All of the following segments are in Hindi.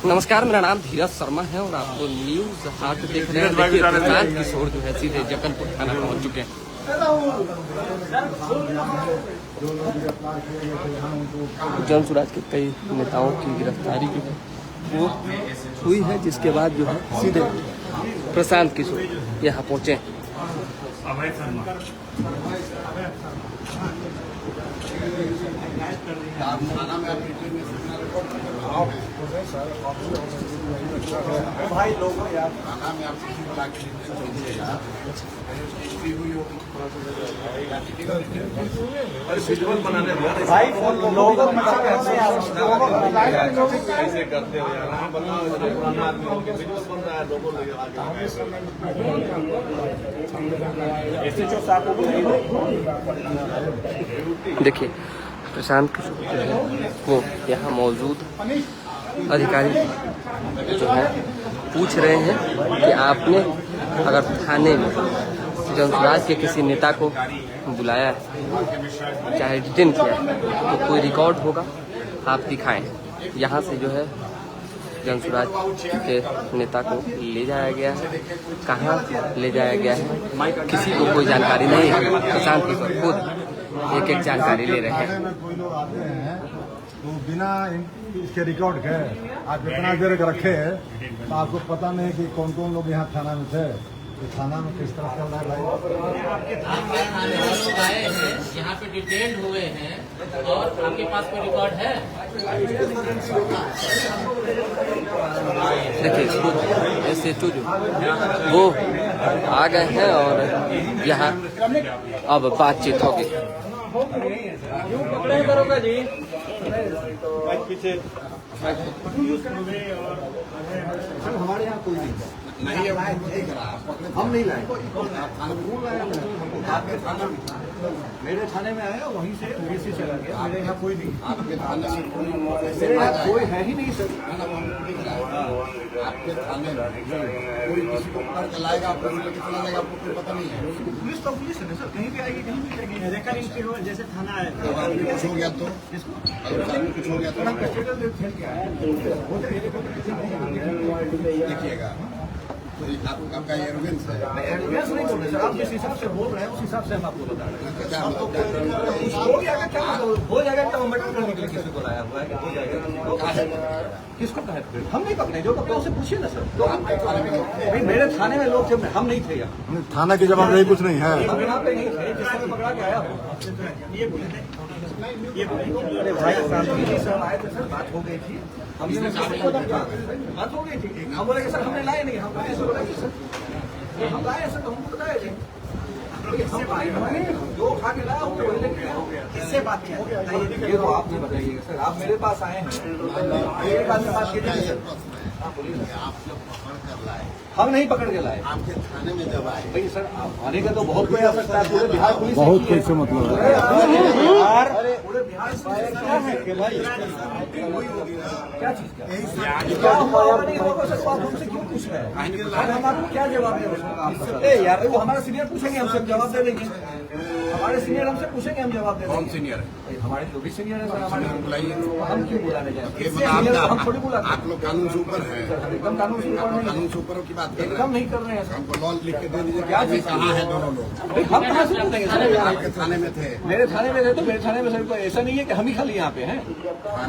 नमस्कार, मेरा नाम धीरज शर्मा है और आपको न्यूज हाट देख रहे हैं। देखिए, प्रशांत किशोर जो है सीधे जक्कनपुर थाना पहुंच चुके हैं। जनसुराज के कई नेताओं की गिरफ्तारी जो है वो हुई है, जिसके बाद जो है सीधे प्रशांत किशोर यहाँ पहुंचे। भाई लोगों यार थाना में आपसे बनाने भाई लोगों कैसे करते हो यार, पुराना आदमी होके विजुअल बन रहा है, लोगों देखिए प्रशांत किशोर जो है वो यहाँ मौजूद अधिकारी जो है पूछ रहे हैं कि आपने अगर थाने में जनसुराज के किसी नेता को बुलाया है, चाहे डिटेन किया है, तो कोई रिकॉर्ड होगा, आप दिखाएं। यहाँ से जो है जनसुराज के नेता को ले जाया गया है। कहाँ ले जाया गया है किसी को कोई जानकारी नहीं है। प्रशांत किशोर खुद एक एक जानकारी ले रहे हैं। कोई लोग आते हैं तो बिना इसके रिकॉर्ड के आप इतना देर रखे हैं तो आपको पता नहीं कि कौन कौन लोग यहाँ थाना में थे, तो थाना में किस तरह चल रहा है। आपके थाने में लोग आए हैं, यहाँ पे डिटेल्ड हुए हैं और आपके पास कोई रिकॉर्ड है? देखिए SHO जो वो आ गए हैं और यहाँ अब बातचीत होगी। पीछे हमारे यहाँ कोई नहीं हम नहीं लाए, आपके थाना में मेरे थाने में आया, वहीं से से चला गया। मेरे यहाँ कोई नहीं, आपके थाने में मेरे यहाँ कोई है ही नहीं सर। आपके थाने में कोई किसी को पकड़ के लाएगा, पुलिस को कितना लाएगा आपको कोई पता नहीं है। पुलिस तो पुलिस है ना सर, कहीं भी आएगी कहीं भी जाएगी। जैसे थाना है कुछ हो गया तो कुछ हो गया तो हम देखिएगा। आपका एरोगेंस है, एरोगेंस नहीं बोल रहे सर, आप जिस हिसाब से बोल रहे हैं उस हिसाब से हम आपको बता रहे हैं। हो जाएगा तो मर्डर करने के लिए किसी को लाया हुआ है, हो जाएगा किसको कहे? हम नहीं पकड़े, जो पकड़े उसे पूछिए ना सर। भाई मेरे थाने में लोग थे, हम नहीं थे यहाँ। थाना की जवाबदेही कुछ नहीं है, हम यहाँ पे नहीं थे। जिसको पकड़ा के आया ये बोले अरे भाई सर आए थे सर, बात हो गई थी, हमने बात हो गई थी। हम बोले कि सर हमने लाए नहीं, हम ऐसे बोला कि सर हम लाए सर, तो हमको बताया थे जो उठा के लाया किससे बात किया ये तो आप नहीं बताइएगा सर। आप मेरे पास आए हैं, मेरे पास बात कीजिए सर। आप बोलिए आप जब पकड़ कर लाए, हम नहीं पकड़ के लाए, आपके थाने में जब आए। भाई सर आप आने का तो बहुत कोई आ सकता है, पूरे बिहार पुलिस बहुत कुछ से मतलब पूरे बिहार क्या चीज क्या होगा सर, आप हमसे क्यों पूछ रहे हैं? हम आपको क्या जवाब दे? यार वो हमारा सीनियर पूछेंगे, हमसे जवाब दे देंगे। हमारे सीनियर हमसे पूछेंगे, हम जवाब दे देंगे। कौन सीनियर है? हमारे जो भी सीनियर है सर, हमारे बुलाइए। हम क्यों बुलाने जाए? हम थोड़ी बुलाते हैं। आप लोग कानून से ऊपर है, एकदम कानून से ऊपर नहीं, कानून से ऊपर की बात एकदम नहीं कर रहे हैं। हमको लॉ लिख के दे दीजिए, क्या चीज कहाँ है दोनों लोग। हम कहाँ से पूछेंगे सर? आपके थाने में थे, मेरे थाने में थे, तो मेरे थाने में सर ऐसा नहीं है कि हम ही खाली यहाँ पे हैं,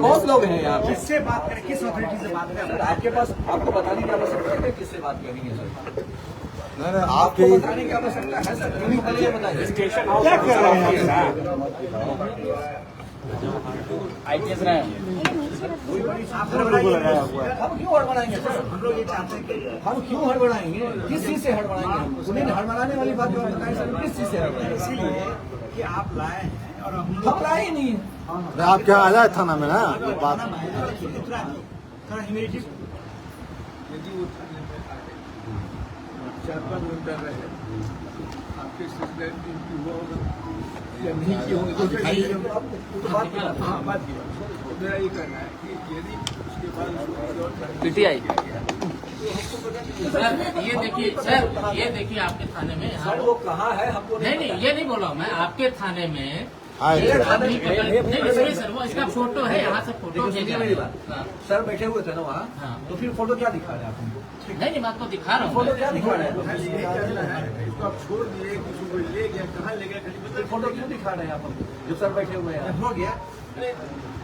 बहुत लोग हैं यहाँ पे। किससे बात करें, किस अथॉरिटी से बात करें? सर आपके पास, आपको बताने की आवश्यकता है किससे बात करनी है सर? नहीं आपको बताने की आवश्यकता है सर, बताइए स्टेशन क्या कर रहे हैं IPS रहे हैं। हम क्यों हड़बड़ाएंगे सर? हम लोग ये चाहते हैं कि हम क्यों हड़बड़ाएंगे? किस चीज से हड़बड़ाएंगे? उन्हें हड़बड़ाने वाली बात जो बताएं सर, किस चीज से हड़बड़ाएंगे? इसीलिए कि आप लाए हैं और हम लाए ही नहीं। आप क्या आ जाए थाना में ना बात आपके नहीं की होगी तो मेरा ये कहना है कि यदि उसके बाद PTI सर ये देखिए सर, ये देखिए आपके थाने में सर वो कहाँ है हमको नहीं, ये नहीं बोला मैं। आपके थाने में आए थे। नहीं सर, वो इसका फोटो है, यहाँ से फोटो भेजा मेरी है। बात, सर बैठे हुए थे ना वहाँ, हाँ। तो फिर फोटो क्या दिखा रहे हैं आप हमको? नहीं, मैं आपको दिखा रहा हूँ। फोटो क्या दिखा रहे हैं? छोड़ दिए, किसी को ले गया, कहाँ ले गया, फोटो क्यों दिखा रहे हैं आप हमको? जो सर बैठे हुए हैं, हो गया।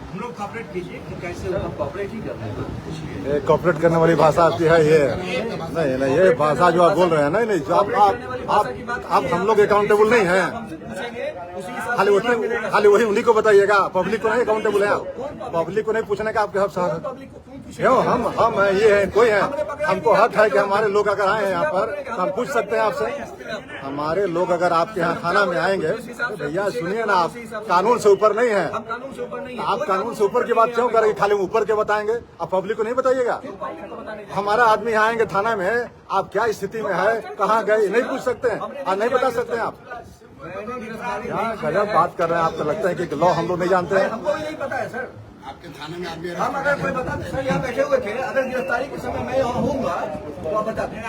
हम लोग कॉपरेट कीजिए कि कैसे सर हम कॉपरेट ही कर रहे हैं। ये कॉपरेट करने वाली भाषा आपकी है ये? नहीं नहीं, ये भाषा जो आप बोल रहे हैं ना, नहीं जो आप हम लोग अकाउंटेबल नहीं हैं। हमसे पूछेंगे, उसी हिसाब खाली वही उन्हीं को बताइएगा, पब्लिक को नहीं अकाउंटेबल है आप। पब्लिक को नहीं पूछने का आपके हक साथ पब्लिक को क्यों पूछेंगे? क्यों? हम हैं, ये हैं, कोई है, हमको हक है कि हमारे लोग अगर आए हैं यहाँ पर तो हम पूछ सकते हैं आपसे। हमारे लोग अगर आपके यहाँ थाना में आएंगे तो भैया सुनिए ना, आप कानून से ऊपर नहीं है। हम कानून से ऊपर नहीं है। आप कानून से ऊपर की बात क्यों करेंगे? खाली ऊपर के बताएंगे, आप पब्लिक को नहीं बताइएगा। हमारा आदमी यहाँ आएंगे थाना में, आप क्या स्थिति में है, कहाँ गए, नहीं पूछ सकते हैं और नहीं बता सकते हैं आप। क्या गजब बात कर रहे हैं, आपको लगता है कि लॉ हम लोग नहीं जानते हैं? हमको भी नहीं पता है सर। आपके थाने में आदमी हम अगर कोई बताते सर, यहाँ बैठे हुए थे, अगर गिरफ्तारी के समय मैं यहाँ होऊंगा तो आप बताते हैं।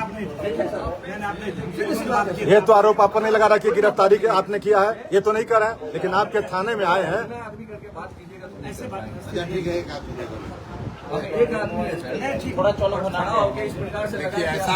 ये तो आरोप आपको नहीं लगा रहा कि गिरफ्तारी के आपने किया है, ये तो नहीं कर रहे हैं, लेकिन आपके थाने में आए हैं। आदमी करके बात कीजिएगा तो ऐसे बात ठीक है, एक आदमी एक आदमी है सर, थोड़ा चलो होना होगा इस प्रकार से। देखिए ऐसा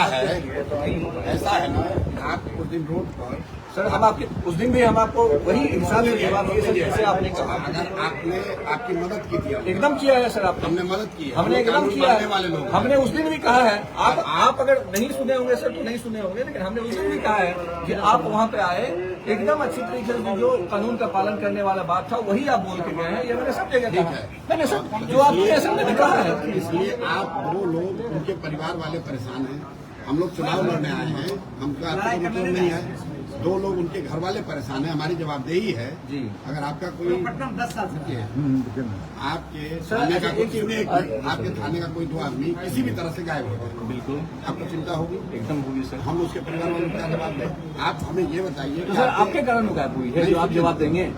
है ना, आप उस दिन रोड पर सर हम आपके उस दिन भी हम आपको वही हिसाब से जवाब दिए सर, जैसे आपने कहा। अगर आपने आपकी मदद की थी, एकदम किया है सर आपने, हमने मदद की है, हमने एकदम किया है। वाले लोग हमने उस दिन भी कहा है, आप अगर नहीं सुने होंगे सर तो नहीं सुने होंगे, लेकिन हमने उस दिन भी कहा है कि आप वहाँ पे आए, एकदम अच्छी तरीके से जो कानून का पालन करने वाला बात था वही आप बोल के गए हैं। ये मैंने सब जगह कहा है, मैंने सब जो आपने असल में कहा है। इसलिए आप दो लोग, उनके परिवार वाले परेशान हैं, हम लोग चुनाव लड़ने आए हैं, हमका आपको मतलब नहीं है। दो लोग उनके घर वाले परेशान हैं, हमारी जवाबदेही है जी। अगर आपका कोई 10 साल से आपके थाने का कोई सुनिए, आपके थाने का कोई दो आदमी किसी भी तरह से गायब हो गए, बिल्कुल आपको चिंता होगी, एकदम होगी सर। हम उसके परिवार वालों को क्या जवाब दें? आप हमें ये बताइए तो सर आपके कारण वो गायब हुई है, जो आप जवाब देंगे?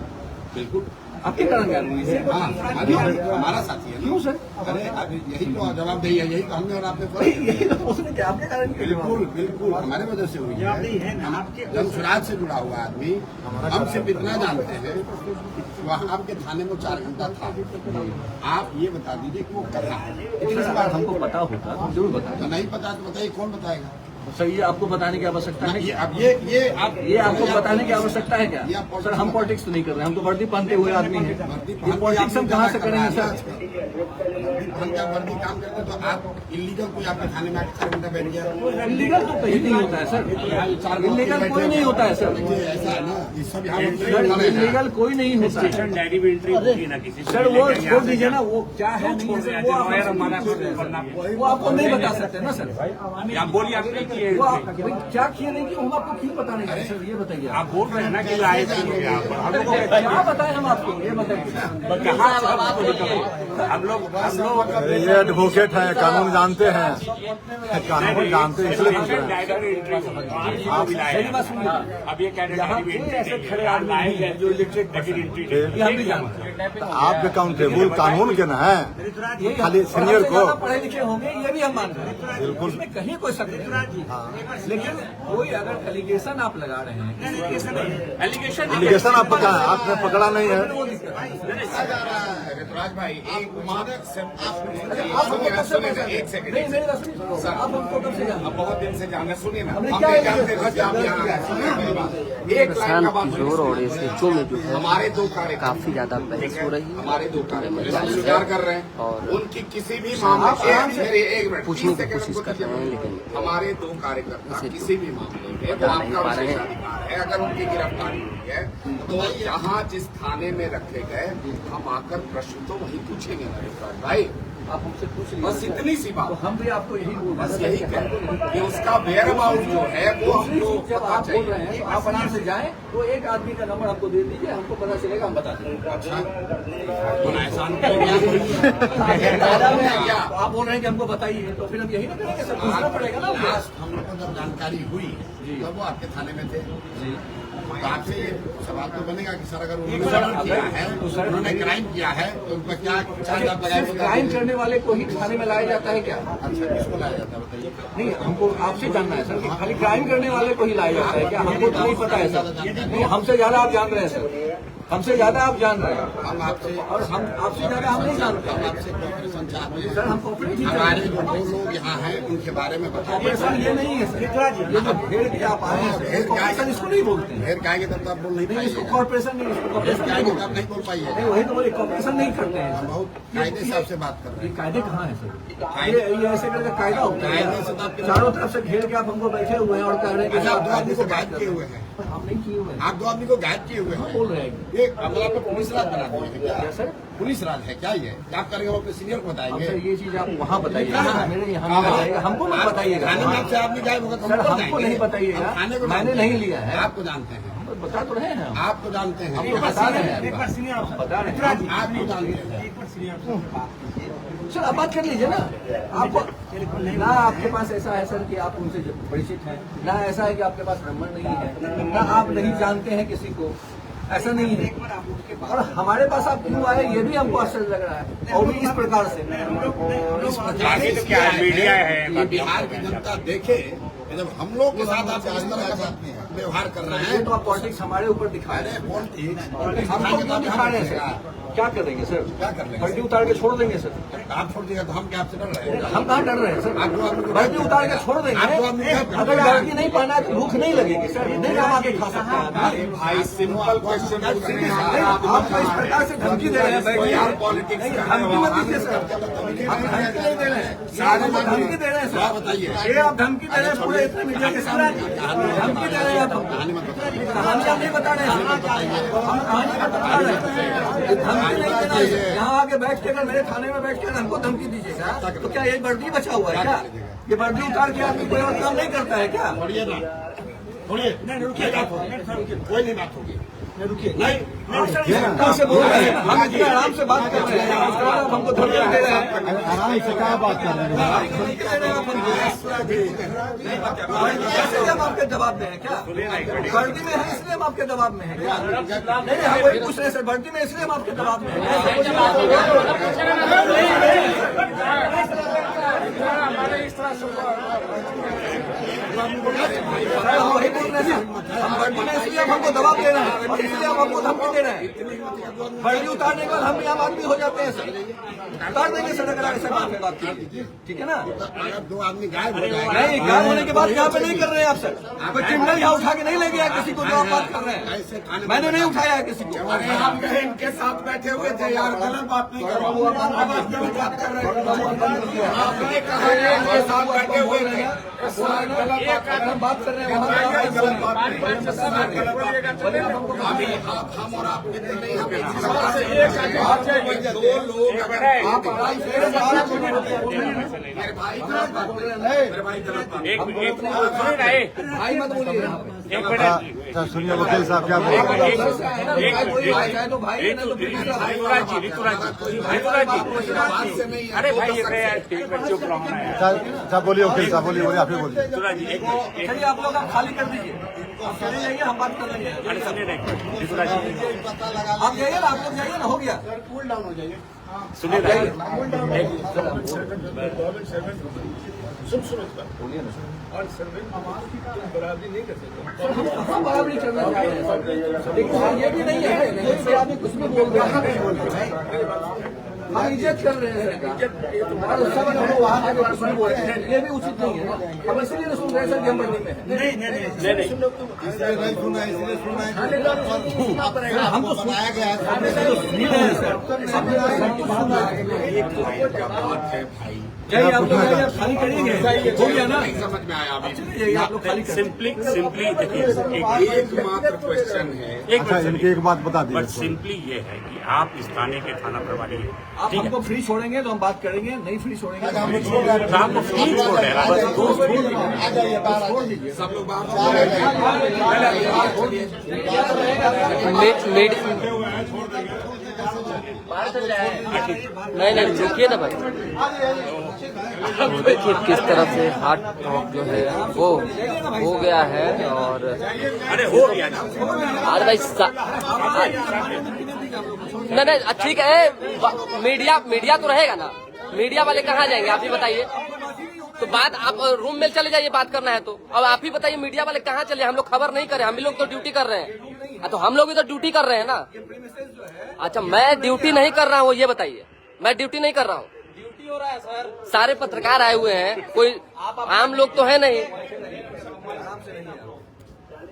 बिल्कुल आपके कारण गायब हुई है। हाँ, हमारा साथी है। क्यों सर? अरे यही तो जवाबदेही है, यही तो हमने और आपने यही तो उसने क्या आपके कारण क्यों जवाब? बिल्कुल बिल्कुल हमारे वजह से हुई है। जनसुराज से जुड़ा हुआ आदमी, हम सिर्फ इतना जानते हैं, वहाँ आपके थाने में 4 घंटा था। आप ये बता दीजिए कि वो कहाँ है। इतनी सी बात हमको पता होता तो जरूर बताएं। तो नहीं पता तो बताइए, कौन बताएगा? सर ये आपको बताने की आवश्यकता है? ये आपको बताने की आवश्यकता है क्या? सर हम पॉलिटिक्स तो नहीं कर रहे हैं, हम तो वर्दी पहनते हुए आदमी हैं। ये पॉलिटिक्स हम कहाँ से करेंगे सर? हम क्या वर्दी काम करते तो आप इलीगल कोई आपके थाने में 4 घंटा बैठ गया? इलीगल तो कहीं नहीं होता है सर, इलीगल कोई नहीं होता है सर, ऐसा है ना, ये सब इलीगल कोई नहीं होता है डायरी में एंट्री होगी ना किसी सर। वो छोड़ दीजिए ना, वो क्या है नहीं है सर, वो आपको नहीं बता सकते ना सर। आप बोलिए, आप नहीं किए, वो क्या किए नहीं कि हम आपको क्यों बताने का सर, ये बताइए। आप बोल रहे हैं ना कि लाए थे क्या बताएं हम आपको, ये बताइए। कहाँ हम लोग ये एडवोकेट है, कानून जानते हैं, कानून जानते हैं, इसलिए पूछ रहे हैं। अब ये ऐसे खड़े आदमी हैं जो इलेक्ट्रिक ये हम भी जानते हैं। आप अकाउंटेबल कानून के ना है, खाली सीनियर को पढ़े लिखे होंगे ये भी हम मानते हैं, बिल्कुल। इसमें कहीं कोई शक नहीं। लेकिन कोई अगर एलिगेशन आप लगा रहे हैं, एलिगेशन आप पकड़ा है, आपने पकड़ा नहीं है। ऋतुराज भाई, एक मानक से एक सेकंड, नहीं मेरी बात सुनिए, आप हमको कब से जानते हैं? बहुत दिन से जाने, सुनिए ना, हमने हम क्या नहीं जानते थे कि आप यहाँ आए। सुनिए मेरी बात, एक लाइन का बात किशोर और एसएचओ में जो है हमारे 2 कार्यकर्ता, काफी ज्यादा बहस हो रही है। हमारे 2 कार्यकर्ता स्वीकार कर रहे हैं और उनकी किसी भी मामले एक मिनट पूछने की कोशिश कर रहे हैं, लेकिन हमारे 2 कार्यकर्ता इसे किसी भी मामले में वो बता नहीं आपका पा रहे हैं। विशेषाधिकार है। अगर उनकी गिरफ्तारी हुई है तो यहाँ जिस थाने में रखे गए, हम आकर प्रश्न तो वही पूछेंगे ना ऋतुराज भाई, आप हमसे पूछ लीजिए, बस इतनी सी बात। तो हम भी आपको यही बोल बस यही कहें कि उसका वेयर अबाउट जो है वो हमको जब पता आप बोल रहे हैं चाहिए। तो आप आराम से जाएं, तो एक आदमी का नंबर हमको दे दीजिए, हमको पता चलेगा, हम बता देंगे। अच्छा, तो आप बोल रहे हैं कि हमको बताइए, तो फिर हम यही ना करेंगे सर, पूछना पड़ेगा ना। आज हम लोग को जब जानकारी हुई तब वो आपके थाने में थे, तो आपसे ये सवाल तो बनेगा कि सर अगर उन्होंने मर्डर किया है, उन्होंने क्राइम किया है, तो उन पर क्या चार्ज आप सिर्फ क्राइम करने वाले को ही थाने में लाया जाता है क्या? अच्छा, किसको लाया जाता है बताइए? नहीं, हमको आपसे जानना है सर कि खाली क्राइम करने वाले को ही लाया जाता है क्या? हमको तो नहीं पता है सर, नहीं हमसे ज्यादा आप जान रहे हैं सर। हमसे ज्यादा आप जान रहे हैं हम आपसे और हम आपसे ज्यादा हम नहीं जानते। हम आपसे कॉपरेशन चाहते हैं। सर हम कोऑपरेटिव हमारे जो दो लोग यहाँ हैं उनके बारे में बताइए। ऑपरेशन ये नहीं है सर, ये जो भेड़ के आप आए हैं कॉपरेशन इसको नहीं बोलते हैं। फिर कहेंगे तब तो आप बोल नहीं नहीं इसको पाइएगा। कॉर्पोरेशन नहीं, इसको फिर कॉर्पोरेशन कहेंगे नहीं तो आप नहीं बोल पाइएगा। नहीं, वही तो बोले कॉर्पोरेशन नहीं करते हैं। हम बहुत कायदे से आपसे बात कर रहे ये हैं। कायदे कहाँ है सर? ये ऐसे करके कायदा होता कायदे से तो है। आपके चारों तरफ से घेर के आप हमको बैठे हुए हैं और कह रहे हैं कि आप आप दो आदमी को गायब किए हुए हैं। हम नहीं किए हुए हैं। आप दो आदमी को गायब किए हुए हैं। बोल रहे हैं ये अमला पे पुलिस राज बना दिए हैं क्या? सर पुलिस राज है क्या ये? क्या आप करेंगे? वो अपने सीनियर को अब बताएंगे। सर ये चीज आप वहाँ बताइए, मेरे यहाँ हाँ, नहीं बताइएगा, हमको मत बताइएगा। थाने में आपसे आदमी गायब होगा तो सर हम हमको जाएंगे। नहीं बताइएगा, हम थाने को मैंने जानते नहीं हैं। लिया है। आपको जानते हैं। हम बता तो रहे हैं, आपको जानते हैं। हम तो बता रहे हैं, हम बता रहे हैं। आपको जानते हैं। सर आप बात कर लीजिए ना। आपको ना आपके पास ऐसा है सर कि आप उनसे परिचित हैं, ना ऐसा है कि आपके पास नंबर नहीं है, ना आप नहीं जानते हैं किसी को, ऐसा नहीं है। और हमारे पास आप क्यों आए ये भी हमको आश्चर्य लग रहा है, और भी इस प्रकार से। आगे तो क्या है, मीडिया है। ये बिहार की जनता देखे कि जब हम लोग के साथ आप इस तरह का व्यवहार कर रहे ये हैं। तो आप पॉलिटिक्स हमारे ऊपर दिखा रहे हैं। पॉलिटिक्स हमको क्यों दिखा रहे हैं सर? क्या करेंगे सर? क्या कर लेंगे? वर्दी उतार के छोड़ देंगे सर? आप छोड़ दिएगा तो हम क्या आपसे डर रहे हैं? हम कहाँ डर रहे हैं सर? आप दो आदमी को वर्दी उतार के छोड़ आप दो आदमी देंगे। क्या- अगर वर्दी नहीं पहना है तो भूख नहीं लगेगी सर, नहीं हम आके खा सकते हैं। भाई सिंपल क्वेश्चन आप इस प्रकार से धमकी दे रहे हैं, बिहार पॉलिटिक्स नहीं, धमकी मत दीजिए सर। आप धमकी नहीं दे रहे हैं, धमकी दे रहे हैं सर। बताइए। ये आप धमकी दे रहे हैं पूरे इतने मीडिया के सामने, धमकी दे रहे हैं आप हमको। कहानी आप नहीं बता रहे हैं, हम कहानी का बता रहे हैं। धमकी नहीं देना है। यहाँ आके बैठ के अगर मेरे थाने में बैठ के अगर हमको धमकी दीजिएगा तो क्या ये वर्दी बचा हुआ है क्या? ये वर्दी उतार के आदमी कोई और काम नहीं करता है क्या? छोड़िए ना, छोड़िए। ये बात होगी, कोई नहीं बात होगी। नहीं से बोल रहे हैं, हम इतने आराम से बात कर रहे हैं, उसके बाद आप हमको धमकी दे रहे हैं। आराम से क्या बात कर रहे हैं? धमकी दे रहे हैं आप हमको। इसलिए हम आपके जवाब में हैं क्या? वर्दी में है इसलिए हम आपके जवाब में हैं क्या? नहीं हम वही पूछ रहे हैं सर, वर्दी में इसलिए हम आपके जवाब में हम वही बोल रहे हैं, हम वर्दी में इसलिए हम हमको दबाव दे रहे हैं और इसलिए हम हमको धमकी दे रहे हैं। वर्दी उतारने के बाद हम भी आम आदमी हो जाते हैं सर, उतार देंगे सर अगर ऐसा बात कीजिए, ठीक है ना? अगर दो आदमी गायब हो जाएंगे। नहीं गायब होने के बाद यहाँ पे नहीं कर रहे हैं आप सर, कोई क्रिमिनल यहाँ उठा के नहीं ले गया किसी को जो आप बात कर रहे हैं, मैंने नहीं उठाया है किसी को। अरे हम कहीं इनके साथ बैठे हुए थे यार, गलत बात नहीं कर रहा हूँ। आपने कहा इनके साथ बैठे हुए थे, बात कर रहे हैं वहाँ गलत बात अभी हम और आप मित्र नहीं हैं। दो लोग अगर आप मेरे भाई गलत बात बोल रहे हैं, मेरे भाई गलत बात। भाई मत बोलिए यहाँ पे। अच्छा सुनिए वकील साहब क्या बोल रहे हैं? कोई भाई चाहे तो भाई है, नहीं तो फिर बात से नहीं है। अरे भाई चुप रहो ना यार। अच्छा बोलिए वकील साहब, बोलिए बोलिए, आप ही बोलिए। चलिए आप लोग आप खाली कर दीजिए, आप चले जाइए, हम बात कर लेंगे। आप जाइए ना, आप लोग जाइए ना, हो गया। कूल डाउन हो जाइए। सुनिए हम बराबरी करना चाह रहे हैं सर, लेकिन ये भी नहीं है कोई आदमी कुछ भी बोल रहा है, हम इज्जत कर रहे हैं और उस समय हम वहाँ आगे कुछ भी बोल रहे हैं, ये भी उचित नहीं है। हम इसीलिए नहीं सुन रहे सर कि हम बंदी में हैं। इसलिए नहीं सुना, इसलिए सुना है। हमको बताया गया है जाइए आप लोग, जाइए, आप खाली करिए, हो गया ना? समझ में आया अभी। जाइए आप लोग खाली करिए। सिंपली देखिए एकमात्र क्वेश्चन है। अच्छा इनकी एक बात बता बट दीजिए। सिंपली ये है कि आप इस थाने के थाना प्रभारी हैं, आप हमको फ्री छोड़ेंगे तो हम बात करेंगे, नहीं फ्री छोड़ेंगे तो हम तो आपको फ्री छोड़ रहे हैं, बस दोस्त आ जाइए बाहर, छोड़ दीजिए। सब लोग बाहर नहीं रुकिए ना भाई। देखिए किस तरह से हार्ट टॉक जो है वो हो गया है। और अरे हो गया ना। अरे भाई नहीं ठीक है, मीडिया तो रहेगा ना, मीडिया वाले कहाँ जाएंगे आप ही बताइए। तो बात आप रूम में चले जाइए, बात करना है तो। अब आप ही बताइए मीडिया वाले कहाँ चले, हम लोग खबर नहीं करें, हम लोग तो ड्यूटी कर रहे हैं। तो हम लोग भी तो ड्यूटी कर रहे हैं ना। ये प्रीमिसेस जो है, अच्छा, मैं ड्यूटी नहीं कर रहा हूँ, ये बताइए। मैं ड्यूटी नहीं कर रहा हूँ। ड्यूटी हो रहा है सर। सारे पत्रकार आए हुए हैं, कोई आम लोग तो है नहीं। आराम से रहिए आप।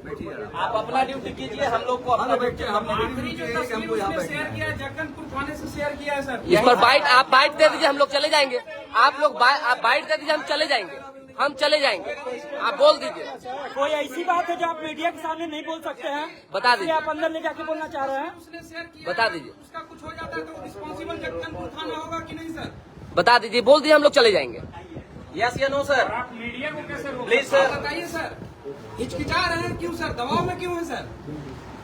बैठिए आप अपना ड्यूटी कीजिए, हम लोग को अपना बैठिए। हम आखिरी जो तस्वीर उसने शेयर किया है जक्कनपुर थाने से शेयर किया है सर। इस पर बाइट, आप बाइट दे दीजिए, हम लोग चले जाएंगे। आप लोग आप बाइट दे दीजिए, हम चले जाएंगे। हम चले जाएंगे, आप बोल दीजिए। कोई ऐसी बात है जो आप मीडिया के सामने नहीं बोल सकते हैं? बता दीजिए, आप अंदर ले जाके बोलना चाह रहे हैं? उसने शेयर किया, बता दीजिए, उसका कुछ हो जाता है तो रिस्पॉन्सिबल जक्कनपुर थाना होगा कि नहीं सर? बता दीजिए, बोल दीजिए, हम लोग चले जाएंगे। यस या नो सर? आप मीडिया को कैसे रोक? प्लीज सर बताइए सर, हिचकिचा रहे हैं क्यों सर? दबाव में क्यों है सर?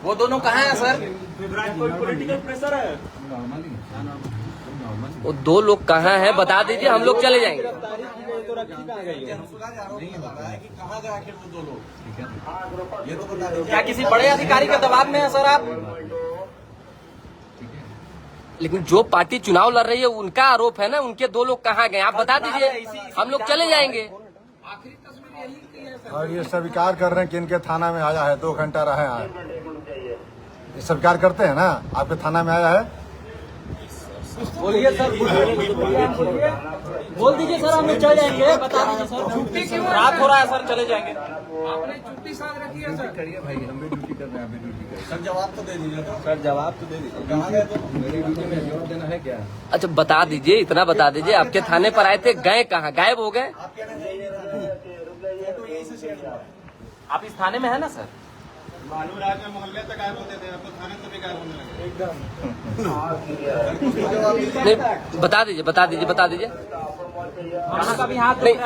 वो दोनों कहाँ हैं सर? कोई पॉलिटिकल प्रेशर है? वो दो लोग कहाँ हैं बता दीजिए, हम लोग चले जाएंगे। ये तो बता दीजिए। क्या किसी बड़े अधिकारी के दबाव में है सर आप? लेकिन जो पार्टी चुनाव लड़ रही है उनका आरोप है ना, उनके दो लोग कहाँ गए आप बता दीजिए, हम लोग चले जाएंगे। आखिरी तस्वीर यही की है सर। और ये स्वीकार कर रहे हैं कि इनके थाना में आया है, 2 घंटा रहे हैं। ये स्वीकार करते हैं ना, आपके थाना में आया है। बोलिए सर, बोल दीजिए सर, हम लोग चल जाएंगे। बता दीजिए सर। छुट्टी क्यों है रात हो रहा है सर, चले जाएंगे। आपने छुट्टी साथ रखी है सर। करिए भाई, हम भी ड्यूटी कर रहे हैं, ड्यूटी सर। जवाब तो दे दीजिए सर, जवाब तो दे दीजिए। कहाँ गए तो? मेरी ड्यूटी में जवाब देना है क्या? अच्छा बता दीजिए, इतना बता दीजिए, आपके थाने पर आए थे, गए कहाँ? गायब हो गए? आप कहना चाहिए फोटो यही से शेयर हुआ। आप इस थाने में है ना सर? मालूम राज में मोहल्ले तक गायब होते थे, अब तो थाने से भी गायब होने लगे। नहीं, बता दीजिए, बता दीजिए, बता दीजिए। कहाँ का भी हाथ नहीं,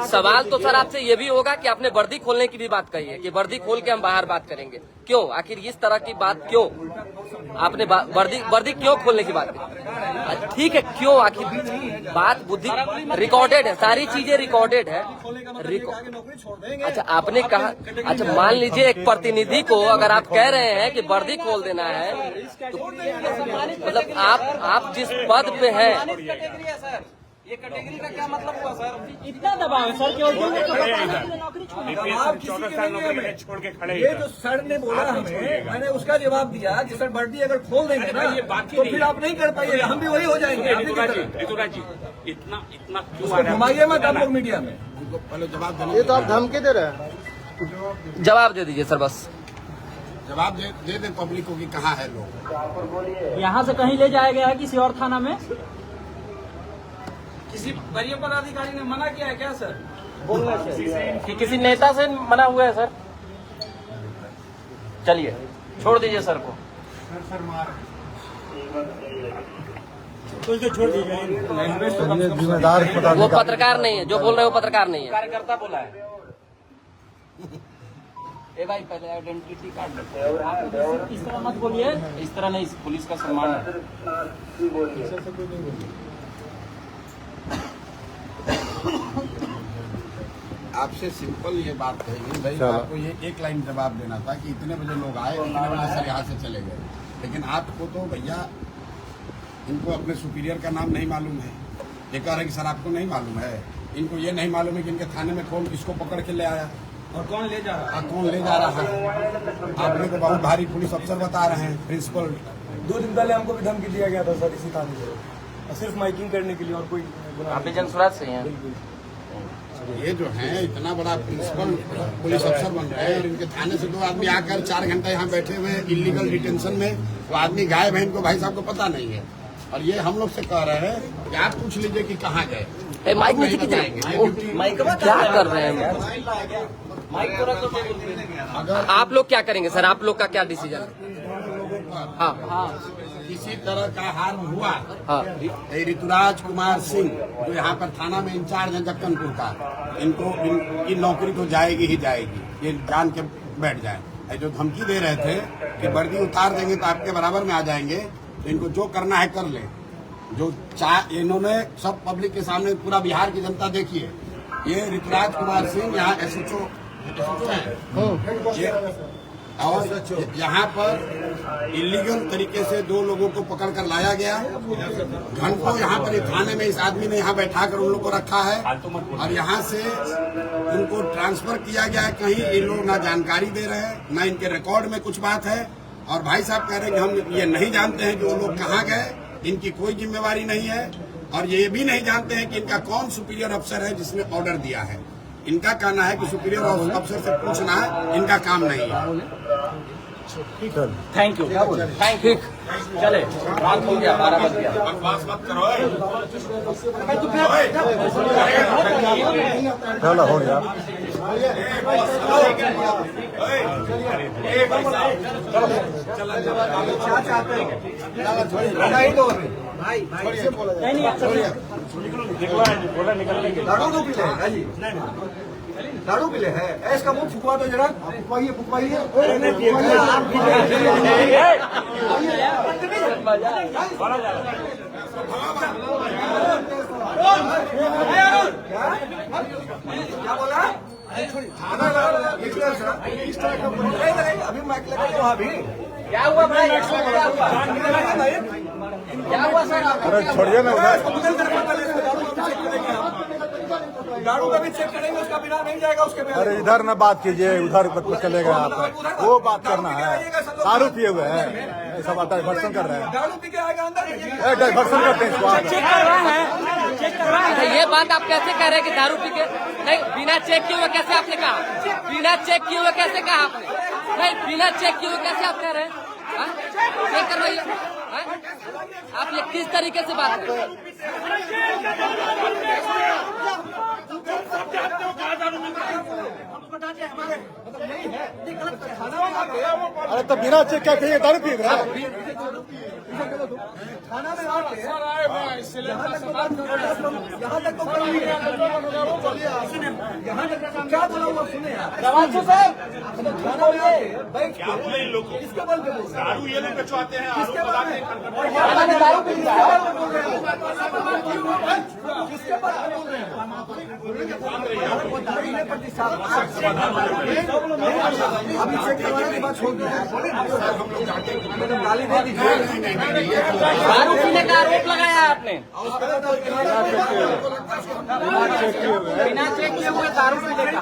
सवाल तो सर आपसे ये भी होगा कि आपने वर्दी खोलने की भी बात कही है कि वर्दी खोल के हम बाहर बात करेंगे। क्यों? आखिर इस तरह की बात क्यों? आपने वर्दी क्यों खोलने की बात की? ठीक है, क्यों? आखिर बात बुद्धि रिकॉर्डेड है, सारी चीजें रिकॉर्डेड है। अच्छा, आपने कहा, अच्छा मान लीजिए एक प्रतिनिधि को अगर आप कह रहे हैं कि वर्दी खोल देना है, तो मतलब आप जिस पद पे हैं, कैटेगरी है सर, ये कैटेगरी का क्या मतलब हुआ सर? इतना दबाव है सर, केवल नौकरी छोड़ के खड़े ये जो सर ने बोला हमें, मैंने उसका जवाब दिया कि सर वर्दी अगर खोल देंगे ना तो फिर आप नहीं कर पाइएगा, हम भी वही हो जाएंगे। ऋतुराज जी, इतना क्यों उसको घुमाइए मत आप लोग मीडिया में। पहले जवाब देना। ये तो आप धमकी दे रहे हैं। जवाब दे दीजिए सर, बस जवाब दे दे पब्लिक को कि कहाँ है लोग। यहाँ से कहीं ले जाया गया है किसी और थाना में? किसी वरीय पदाधिकारी ने मना किया है क्या सर? कि किसी नेता से मना हुआ है सर? चलिए छोड़ दीजिए सर को। जिम्मेदार वो पत्रकार नहीं है, जो बोल रहे हो पत्रकार नहीं है। कार्यकर्ता बोला है। ए भाई पहले आइडेंटिटी कार्ड आप इस तरह मत बोलिए। इस तरह नहीं, पुलिस का सम्मान है। आपसे सिंपल ये बात कहेंगे भाई, आपको ये एक लाइन जवाब देना था कि इतने बजे लोग आए, इतने बजे सर यहाँ से चले गए। लेकिन आपको तो भैया इनको अपने सुपीरियर का नाम नहीं मालूम है। ये कह रहे कि सर आपको नहीं मालूम है, इनको ये नहीं मालूम है कि इनके थाने में कौन किसको पकड़ के ले आया और कौन ले जा रहा है? कौन ले जा रहा है। आपने तो बहुत भारी पुलिस अफसर बता रहे हैं, प्रिंसिपल। 2 दिन पहले हमको भी धमकी दिया गया था सर इसी थाने से, सिर्फ माइकिंग करने के लिए, और कोई आप भी जनसुराज से हैं? ये जो है इतना बड़ा प्रिंसिपल पुलिस अफसर बन रहे हैं और इनके थाने से 2 आदमी आकर 4 घंटा यहाँ बैठे हुए इलीगल डिटेंशन में, वो आदमी गायब है, इनको भाई साहब को पता नहीं है। और ये हम लोग से कह रहे हैं कि आप पूछ लीजिए कि कहाँ गए। माइक नीचे क्या कर रहे हैं? माइक को रख दो। आप लोग क्या करेंगे सर? आप लोग का क्या डिसीजन है? हाँ, किसी तरह का हार्म हुआ, हाँ, ये ऋतुराज कुमार सिंह जो यहाँ पर थाना में इंचार्ज है जक्कनपुर का, इनकी नौकरी तो जाएगी ही जाएगी, ये जान के बैठ जाए। जो धमकी दे रहे थे कि वर्दी उतार देंगे तो आपके बराबर में आ जाएंगे, तो इनको जो करना है कर ले। जो इन्होंने सब पब्लिक के सामने, पूरा बिहार की जनता देखिए, ये ऋतुराज कुमार सिंह यहाँ SHO और यहाँ पर इलीगल तरीके से 2 लोगों को पकड़ कर लाया गया। घंटों यहाँ पर थाने में इस आदमी ने यहाँ बैठा कर उन लोग को रखा है और यहाँ से उनको ट्रांसफर किया गया है। कहीं ये लोग ना जानकारी दे रहे हैं, ना इनके रिकॉर्ड में कुछ बात है। और भाई साहब कह रहे हैं कि हम ये नहीं जानते हैं कि वो लोग कहाँ गए, इनकी कोई जिम्मेवारी नहीं है। और ये भी नहीं जानते हैं कि इनका कौन सुपीरियर अफसर है जिसने ऑर्डर दिया है। इनका कहना है कि सुपीरियर अफसर से पूछना है, इनका काम नहीं है। Thank you. ठीक चले, रात हो गया, 12 बज गया। बकवास मत करो। चलो हो गया। दारू पी ले है, इसका मुंह फुकवा दो जरा। फुकवाइए फुकवाइए। क्या बोला? अभी माइक लगाइए वहाँ भी। क्या हुआ भाई? क्या हुआ सर? अरे छोड़िए ना उधर। दारू का भी चेक करेंगे, उसका बिना नहीं जाएगा उसके बिना। अरे इधर न बात कीजिए, उधर चलेगा आप। वो बात करना है, दारू पिए हुए हैं, ऐसा बात डाइवर्सन कर रहे हैं। दारू पी के आएगा अंदर, डाइवर्सन करते हैं। अच्छा, ये बात आप कैसे कह रहे हैं कि दारू पी के? नहीं, बिना चेक किए हुए कैसे आपने कहा? बिना चेक किए हुए कैसे कहा आपने? नहीं, बिना चेक किए हुए कैसे आप कह रहे हैं? चेक करवाइए। आप ये किस तरीके से बात कर रहे हैं? अरे तो बिना चेक क्या कहिए, दारू पिए हुए हैं। थाना में आके यहाँ तक तो यहाँ तक क्या बोला हुआ सुने आप। थाना में आके बैठ के किसके बल पे बोल दारू ये लोग बचवाते हैं, किसके बल पे दारू किसके बल पे बोल रहे हैं? अभी चेक करवाने की बात छोड़ दी है। गाली दे दीजिए। दारू पीने का आरोप लगाया है आपने। बिना चेक किए हुए दारू पीने का।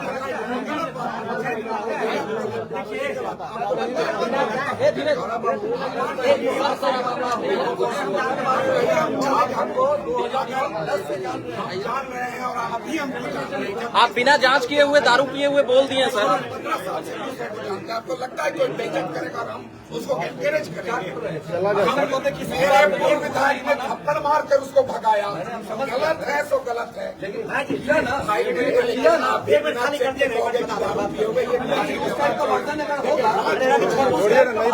आप बिना जांच किए हुए दारू पिए हुए बोल दिए सर। आपको लगता है कोई बेइज्जत करेगा और हम उसको एनकरेज करेंगे? विधायक ने थप्पड़ मार कर उसको भगाया, गलत है सो गलत है। नहीं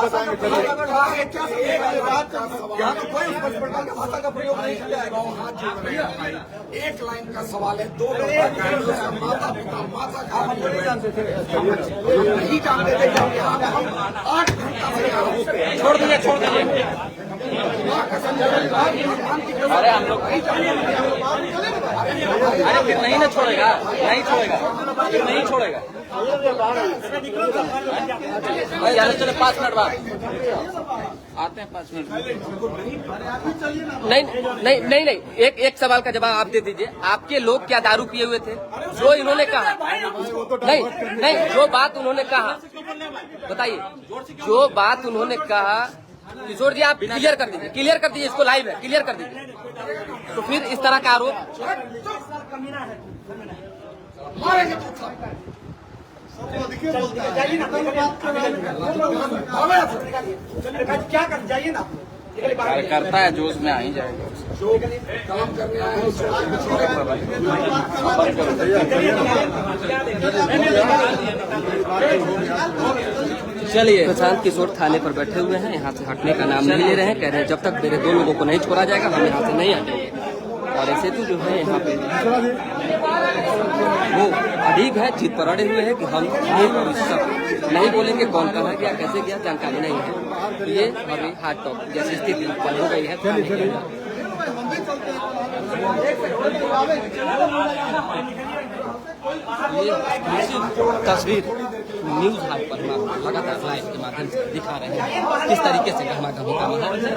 बताएंगे। यहाँ तो कोई भाषा का प्रयोग नहीं किया है। एक लाइन का सवाल है, 2 लोग माता पिता माता का नहीं जानते थे। हम 8 घंटा से छोड़ दीजिए, छोड़ दीजिए। अरे हम लोग अरे फिर नहीं ना छोड़ेगा, नहीं छोड़ेगा, फिर नहीं छोड़ेगा। चले 5 मिनट बाद आते हैं, 5 मिनट। नहीं, एक सवाल का जवाब आप दे दीजिए। आपके लोग क्या दारू पिए हुए थे? जो इन्होंने कहा, नहीं, जो बात उन्होंने कहा बताइए। जो बात उन्होंने कहा किशोर जी, आप क्लियर कर दीजिए, इसको लाइव है, क्लियर कर दीजिए। तो फिर इस तरह का आरोप क्या कर जाइए ना, करता है, जोश में आ ही जाएगा। काम करने आए चलिए, प्रशांत किशोर थाने पर बैठे हुए हैं, यहाँ से हटने का नाम नहीं ले रहे हैं। कह रहे हैं जब तक मेरे 2 लोगों को नहीं छोड़ा जाएगा हम यहाँ से नहीं हटेंगे। और ऐसे तो जो है यहाँ पे वो अधिक है, जीत पर अड़े हुए हैं कि हम नहीं बोलेंगे कौन कहाँ गया, कैसे गया, जानकारी नहीं है। ये अभी हार्ड टॉक जैसी स्थिति हो गई है। ये तस्वीर न्यूज हाट पर हम आपको लगातार लाइव के माध्यम से दिखा रहे हैं किस तरीके से गहमा गहमी का माहौल है।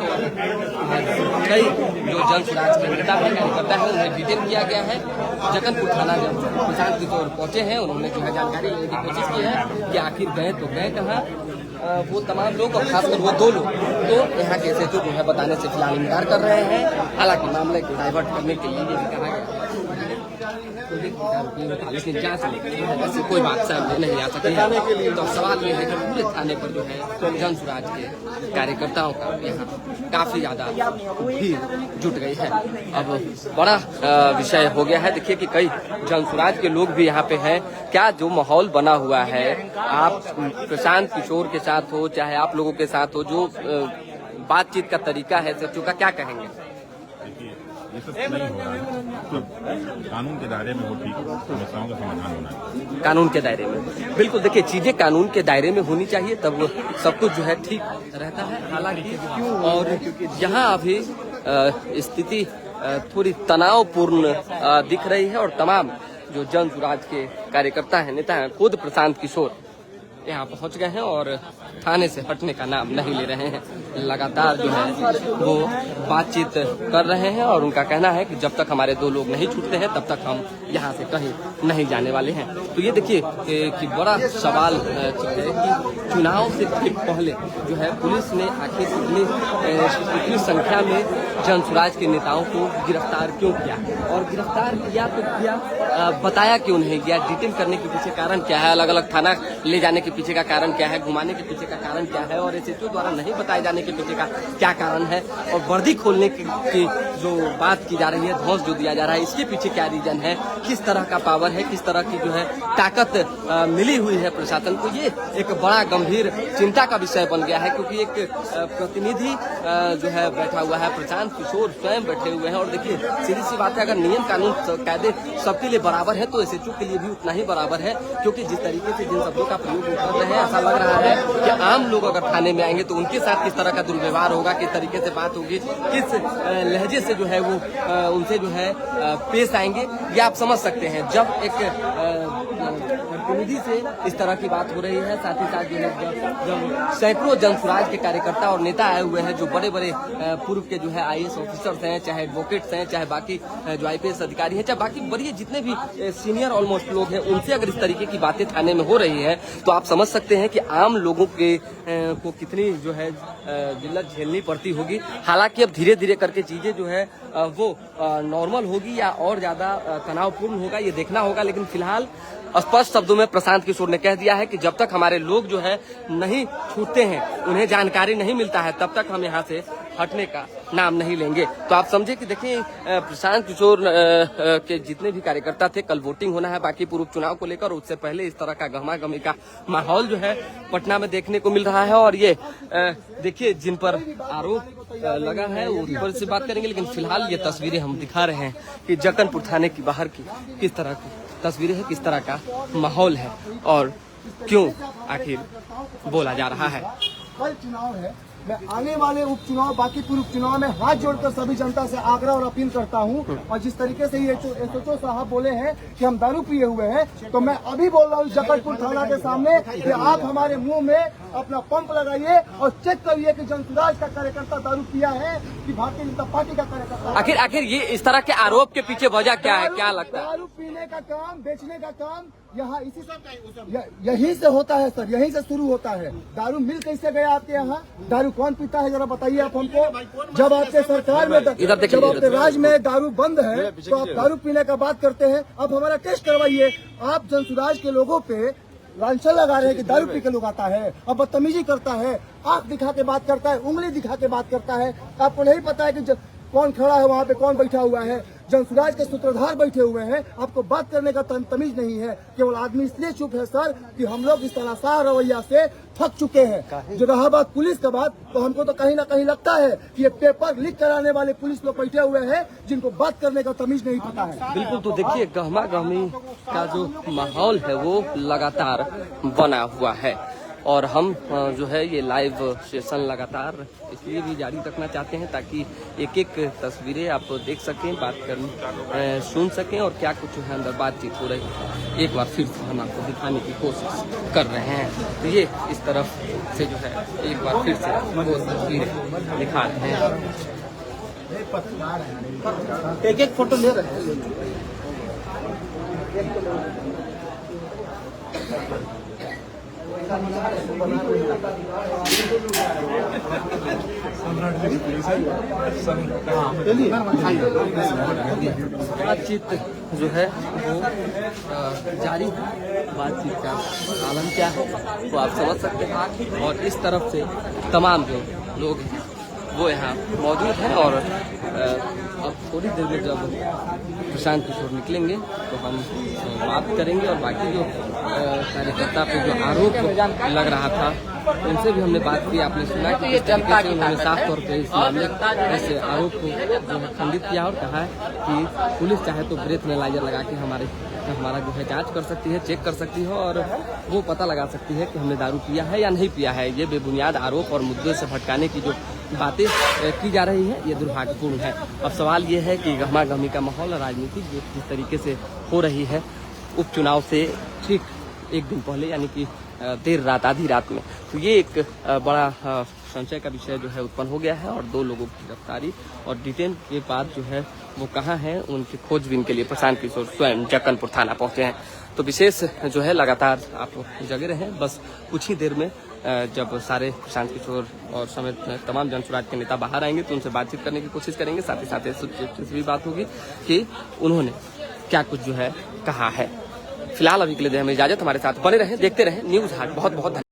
कई जो जन सुराज के नेता है कार्यकर्ता है उन्हें डिटेन किया गया है। जगनपुर थाना जब प्रशांत किशोर पहुंचे हैं उन्होंने जो है जानकारी लेने की कोशिश की है कि आखिर गए तो गए कहाँ। वो तमाम लोग और खासकर वो 2 लोग तो यहाँ के SHO जो है बताने से फिलहाल इनकार कर रहे हैं। हालांकि मामले को डाइवर्ट करने के लिए ये भी कहा गया लेकिन जांच ऐसी कोई बात सामने नहीं आ सकी। तो सवाल ये है कि पूरे थाने पर जो है जन सुराज के कार्यकर्ताओं का यहाँ काफी ज्यादा भीड़ जुट गई है। अब बड़ा विषय हो गया है। देखिए कि कई जन सुराज के लोग भी यहाँ पे हैं। क्या जो माहौल बना हुआ है, आप प्रशांत किशोर के साथ हो चाहे आप लोगों के साथ हो, जो बातचीत का तरीका है SHO का, क्या कहेंगे? ये सब नहीं हो रहा है, तो कानून के दायरे में वो ठीक समस्याओं का समाधान होना है। कानून के दायरे में बिल्कुल, देखिए चीजें कानून के दायरे में होनी चाहिए तब सब कुछ जो है ठीक रहता है। हालांकि और यहाँ अभी स्थिति थोड़ी तनावपूर्ण दिख रही है और तमाम जो जन सुराज के कार्यकर्ता हैं, नेता हैं, खुद प्रशांत किशोर यहाँ पहुंच गए हैं और थाने से हटने का नाम नहीं ले रहे हैं। लगातार जो है वो बातचीत कर रहे हैं और उनका कहना है कि जब तक हमारे 2 लोग नहीं छूटते हैं तब तक हम यहाँ से कहीं नहीं जाने वाले हैं। तो ये देखिए कि बड़ा सवाल है कि चुनाव से ठीक पहले जो है पुलिस ने आखिर इतनी संख्या में जन सुराज के नेताओं को गिरफ्तार क्यों किया और गिरफ्तार किया तो किया, बताया क्यों नहीं गया, डिटेन करने के पीछे कारण क्या है, अलग अलग थाना ले जाने के पीछे का कारण क्या है, घुमाने के पीछे का कारण क्या है और SHO द्वारा नहीं बताए जाने के पीछे का क्या कारण है और वर्दी खोलने की जो बात की जा रही है, धौंस जो दिया जा रहा है, इसके पीछे क्या रीजन है, किस तरह का पावर है, किस तरह की जो है ताकत मिली हुई है प्रशासन को। ये एक बड़ा गंभीर चिंता का विषय बन गया है क्योंकि एक प्रतिनिधि जो है बैठा हुआ है, प्रशांत किशोर स्वयं बैठे हुए हैं और देखिए सीधी सी बात है, अगर नियम कानून कायदे सबके लिए बराबर है तो SHO के लिए भी उतना ही बराबर है क्योंकि जिस तरीके से जिन शब्दों का प्रयोग कर रहे हैं ऐसा लग रहा है कि आम लोग अगर थाने में आएंगे तो उनके साथ किस तरह का दुर्व्यवहार होगा, किस तरीके से बात होगी, किस लहजे से जो है वो उनसे जो है पेश आएंगे, ये आप समझ सकते हैं। जब एक प्रतिनिधि से इस तरह की बात हो रही है, साथ ही साथ जो है जब सैकड़ों जन सुराज के कार्यकर्ता और नेता आए हुए हैं जो बड़े बड़े पूर्व के जो है IAS ऑफिसर्स हैं, चाहे एडवोकेट्स हैं, चाहे बाकी जो IPS अधिकारी हैं, चाहे बाकी बड़ी जितने भी सीनियर ऑलमोस्ट लोग हैं, उनसे अगर इस तरीके की बातें थाने में हो रही है तो आप समझ सकते हैं कि आम लोगों के को कितनी जो है जिल्लत झेलनी पड़ती होगी। हालांकि अब धीरे धीरे करके चीजें जो है वो नॉर्मल होगी या और ज्यादा तनावपूर्ण होगा ये देखना होगा, लेकिन फिलहाल स्पष्ट शब्दों में प्रशांत किशोर ने कह दिया है कि जब तक हमारे लोग जो है नहीं छूटते हैं, उन्हें जानकारी नहीं मिलता है, तब तक हम यहाँ से हटने का नाम नहीं लेंगे। तो आप समझे कि देखिए प्रशांत किशोर के जितने भी कार्यकर्ता थे, कल वोटिंग होना है बाकी पूर्व चुनाव को लेकर, उससे पहले इस तरह का गहमा गहमी का माहौल जो है पटना में देखने को मिल रहा है और ये देखिए जिन पर आरोप लगा है उन पर से बात करेंगे, लेकिन फिलहाल ये तस्वीरें हम दिखा रहे हैं कि जगनपुर थाने की बाहर की किस तरह की तस्वीरें है, किस तरह का माहौल है और क्यों आखिर बोला जा रहा है। कल चुनाव है, मैं आने वाले उपचुनाव बाकी पूर्व चुनाव में हाथ जोड़कर सभी जनता से आग्रह और अपील करता हूं और जिस तरीके से ये SHO साहब बोले हैं कि हम दारू पिए हुए हैं, तो मैं अभी बोल रहा हूं जगनपुर थाना के सामने कि आप हमारे मुंह में अपना पंप लगाइए और चेक करिए कि जन सुराज का कार्यकर्ता दारू पिया है कि भारतीय जनता पार्टी का कार्यकर्ता। आखिर ये इस तरह के आरोप के पीछे वजह क्या है, क्या लगता है? दारू पीने का काम, बेचने का काम यहाँ यहीं से होता है सर, यहीं से शुरू होता है। दारू मिल कैसे गया आपके यहाँ? दारू कौन पीता है जरा बताइए आप हमको। जब आपके सरकार में, जब आपके राज्य में दारू बंद है तो आप दारू पीने का बात करते हैं। अब हमारा टेस्ट करवाइए। आप जन सुराज के लोगों पे लांछन लगा रहे हैं कि दारू पी के लोग आता है, अब बदतमीजी करता है, आंख दिखा के बात करता है, उंगली दिखा के बात करता है। आपको नहीं पता है कि कौन खड़ा है वहाँ पे, कौन बैठा हुआ है। जन सुराज के सूत्रधार बैठे हुए हैं, आपको बात करने का तमीज नहीं है। केवल आदमी इसलिए चुप है सर कि हम लोग इस तनाशाह रवैया से थक चुके हैं। जो रहा बात पुलिस का बात, तो हमको तो कहीं ना कहीं लगता है कि ये पेपर लीक कराने वाले पुलिस लोग बैठे हुए हैं जिनको बात करने का तमीज नहीं पता है। बिल्कुल, तो देखिए गहमा गहमी का जो माहौल है वो लगातार बना हुआ है। और हम जो है ये लाइव सेशन लगातार इसलिए भी जारी रखना चाहते हैं ताकि एक एक तस्वीरें आप देख सकें, बात कर सुन सकें और क्या कुछ है अंदर बातचीत हो रही है एक बार फिर से हम आपको दिखाने की कोशिश कर रहे हैं। तो ये इस तरफ से जो है एक बार फिर से वो तस्वीरें दिखा रहे हैं। एक एक फोटो ले रहे हैं। बातचीत जो है वो जारी है। बातचीत का आलम क्या है वो आप समझ सकते हैं और इस तरफ से तमाम जो लोग हैं वो यहाँ मौजूद हैं और अब थोड़ी देर में जब प्रशांत किशोर निकलेंगे तो हम बात करेंगे और बाकी जो कार्यकर्ता पे जो आरोप लग रहा था उनसे भी हमने बात की। आपने सुना कि किस तरीके से उन्होंने साफ तौर पे इस मामले इस आरोप को जो है खंडित किया और कहा है कि पुलिस चाहे तो ब्रेथ एनालाइजर लगा के हमारा जो है जांच कर सकती है, चेक कर सकती है और वो पता लगा सकती है कि हमने दारू पिया है या नहीं पिया है। ये बेबुनियाद आरोप और मुद्दे से भटकाने की जो बातें की जा रही है ये दुर्भाग्यपूर्ण है। अब सवाल ये है कि गहमा गहमी का माहौल राजनीति जिस तरीके से हो रही है उपचुनाव से ठीक एक दिन पहले यानी कि देर रात आधी रात में, तो ये एक बड़ा संशय का विषय जो है उत्पन्न हो गया है और 2 लोगों की गिरफ्तारी और डिटेन के बाद जो है वो कहाँ हैं उनकी खोजबीन के लिए प्रशांत किशोर स्वयं जक्कनपुर थाना पहुंचे हैं। तो विशेष जो है लगातार आप जगे रहें। बस कुछ ही देर में जब सारे प्रशांत किशोर और समेत तमाम जनसुराज के नेता बाहर आएंगे तो उनसे बातचीत करने की कोशिश करेंगे। साथ ही साथ इस भी बात होगी कि उन्होंने क्या कुछ जो है कहा है। फिलहाल अभी के लिए हमें इजाजत, हमारे साथ बने रहें, देखते रहें न्यूज़ हाट। बहुत बहुत